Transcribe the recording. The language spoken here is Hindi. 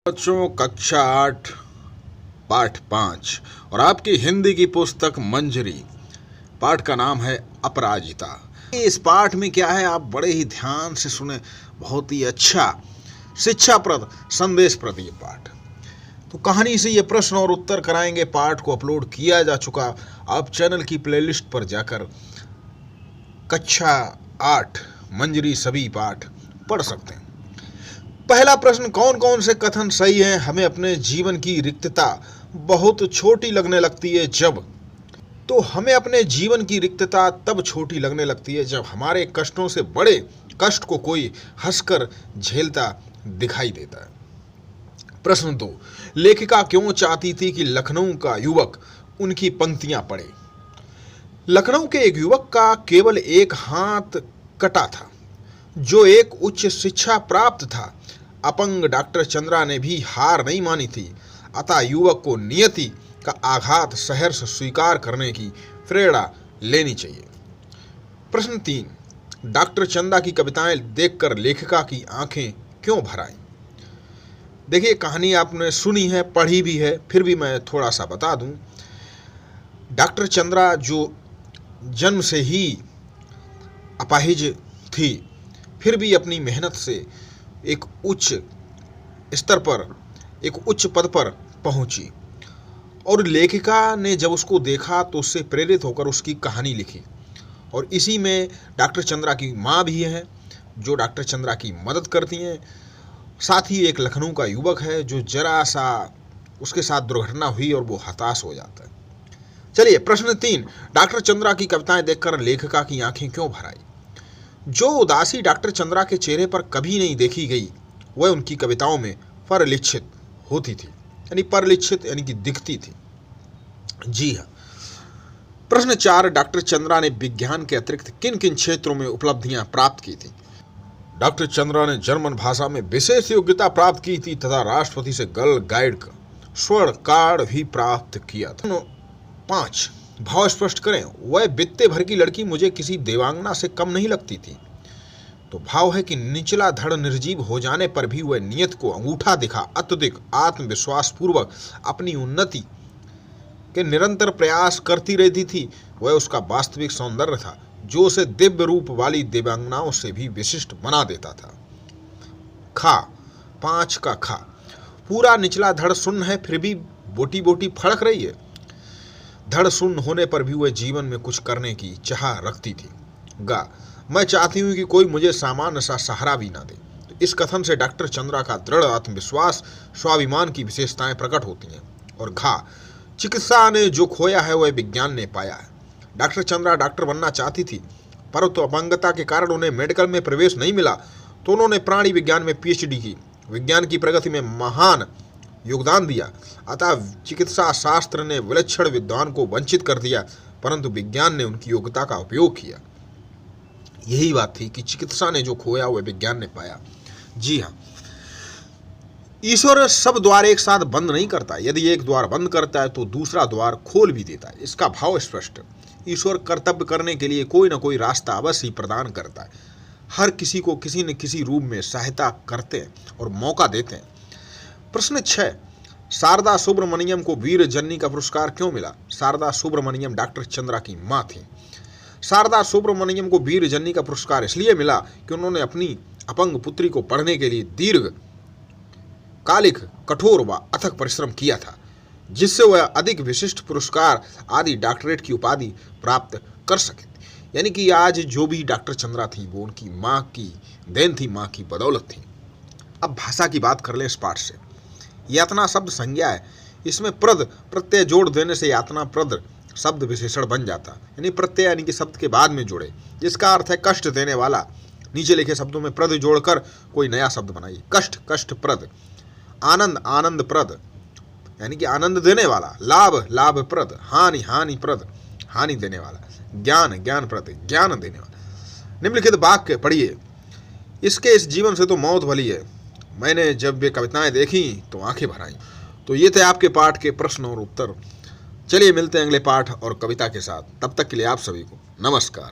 बच्चों, कक्षा 8 पाठ 5 और आपकी हिंदी की पुस्तक मंजरी। पाठ का नाम है अपराजिता। इस पाठ में क्या है, आप बड़े ही ध्यान से सुने। बहुत ही अच्छा शिक्षाप्रद संदेशप्रद ये पाठ। तो कहानी से ये प्रश्न और उत्तर कराएंगे। पाठ को अपलोड किया जा चुका। आप चैनल की प्लेलिस्ट पर जाकर कक्षा 8 मंजरी सभी पाठ पढ़ सकते हैं। पहला प्रश्न, कौन कौन से कथन सही हैं? हमें अपने जीवन की रिक्तता बहुत छोटी लगने लगती है जब। तो हमें अपने जीवन की रिक्तता तब छोटी लगने लगती है जब हमारे कष्टों से बड़े कष्ट को कोई हंसकर झेलता दिखाई देता है। प्रश्न 2, लेखिका क्यों चाहती थी कि लखनऊ का युवक उनकी पंक्तियां पढ़े? लखनऊ के एक युवक का केवल एक हाथ कटा था, जो एक उच्च शिक्षा प्राप्त था। अपंग डॉक्टर चंद्रा ने भी हार नहीं मानी थी, अतः युवक को नियति का आघात सहर्ष स्वीकार करने की प्रेरणा लेनी चाहिए। प्रश्न 3, डॉक्टर चंद्रा की कविताएं देखकर लेखिका की आंखें क्यों भर आईं? देखिए, कहानी आपने सुनी है, पढ़ी भी है, फिर भी मैं थोड़ा सा बता दूं। डॉक्टर चंद्रा जो जन्म से ही अपाहिज थी, फिर भी अपनी मेहनत से एक उच्च स्तर पर, एक उच्च पद पर पहुंची, और लेखिका ने जब उसको देखा तो उससे प्रेरित होकर उसकी कहानी लिखी। और इसी में डॉक्टर चंद्रा की माँ भी है, जो डॉक्टर चंद्रा की मदद करती हैं। साथ ही एक लखनऊ का युवक है जो जरा सा उसके साथ दुर्घटना हुई और वो हताश हो जाता है। चलिए, प्रश्न 3, डॉक्टर चंद्रा की कविताएं देखकर लेखिका की आंखें क्यों भर आई? जो उदासी डॉक्टर चंद्रा के चेहरे पर कभी नहीं देखी गई, वह उनकी कविताओं में परिलक्षित होती थी, यानी परिलक्षित यानी कि दिखती थी। जी हाँ। प्रश्न 4, डॉक्टर चंद्रा ने विज्ञान के अतिरिक्त किन किन क्षेत्रों में उपलब्धियां प्राप्त की थी? डॉक्टर चंद्रा ने जर्मन भाषा में विशेष योग्यता प्राप्त की थी तथा राष्ट्रपति से गर्ल गाइड का स्वर्ण कार्ड भी प्राप्त किया था। 5, भाव स्पष्ट करें। वह बित्ते भर की लड़की मुझे किसी देवांगना से कम नहीं लगती थी। तो भाव है कि निचला धड़ निर्जीव हो जाने पर भी वह नियत को अंगूठा दिखा अत्यधिक आत्मविश्वास पूर्वक अपनी उन्नति के निरंतर प्रयास करती रहती थी। वह उसका वास्तविक सौंदर्य था, जो उसे दिव्य रूप वाली दिव्यांगनाओं से भी विशिष्ट बना देता था। खा, 5 का खा, पूरा निचला धड़ शून्य है, फिर भी बोटी बोटी फड़क रही है। धड़ शून्य होने पर भी वह जीवन में कुछ करने की चाह रखती थी। गा, मैं चाहती हूं कि कोई मुझे सामान्य सा सहारा भी ना दे। तो इस कथन से डॉक्टर चंद्रा का दृढ़ आत्मविश्वास, स्वाभिमान की विशेषताएं प्रकट होती हैं। और घा, चिकित्सा ने जो खोया है वह विज्ञान ने पाया है। डॉक्टर चंद्रा डॉक्टर बनना चाहती थी, परंतु अपंगता के कारण उन्हें मेडिकल में प्रवेश नहीं मिला, तो उन्होंने प्राणी विज्ञान में PhD की। विज्ञान की प्रगति में महान योगदान दिया, अतः चिकित्सा शास्त्र ने विलक्षण विद्वान को वंचित कर दिया, परंतु विज्ञान ने उनकी योग्यता का उपयोग किया। यही बात थी कि चिकित्सा ने जो खोया वह विज्ञान ने पाया। जी हाँ, ईश्वर सब द्वार एक साथ बंद नहीं करता। यदि एक द्वार बंद करता है तो दूसरा द्वार खोल भी देता है। इसका भाव स्पष्ट। ईश्वर कर्तव्य करने के लिए कोई ना कोई रास्ता अवश्य ही प्रदान करता है। हर किसी को किसी न किसी रूप में सहायता करते हैं और मौका देते हैं। प्रश्न 6, शारदा सुब्रमण्यम को वीर जननी का पुरस्कार क्यों मिला? शारदा सुब्रमण्यम डॉक्टर चंद्रा की मां थी। शारदा सुब्रमण्यम को वीर जननी का पुरस्कार इसलिए मिला कि उन्होंने अपनी अपंग पुत्री को पढ़ने के लिए दीर्घ कालिक, कठोर व अथक परिश्रम किया था, जिससे वह अधिक विशिष्ट पुरस्कार आदि डॉक्टरेट की उपाधि प्राप्त कर सके। यानी कि आज जो भी डॉक्टर चंद्रा थी वो उनकी माँ की देन थी, माँ की बदौलत थी। अब भाषा की बात कर लें इस पाठ से। यातना शब्द संज्ञा है, इसमें प्रद प्रत्यय जोड़ देने से यातना प्रद शब्द विशेषण बन जाता, यानी प्रत्यय यानी कि शब्द के बाद में जुड़े, जिसका अर्थ है कष्ट देने वाला। नीचे लिखे शब्दों में प्रद जोड़कर कोई नया शब्द बनाइए। कष्ट, कष्ट प्रद। आनंद, आनंद प्रद, यानी कि आनंद देने वाला। लाभ, लाभ प्रद। हानि, हानि प्रद, हानि देने वाला। ज्ञान, ज्ञान प्रद, ज्ञान देने वाला। निम्नलिखित वाक्य पढ़िए। इसके इस जीवन से तो मौत भली है। मैंने जब ये कविताएं देखी तो आंखें भर आईं। तो ये थे आपके पाठ के प्रश्न और उत्तर। चलिए मिलते हैं अगले पाठ और कविता के साथ। तब तक के लिए आप सभी को नमस्कार।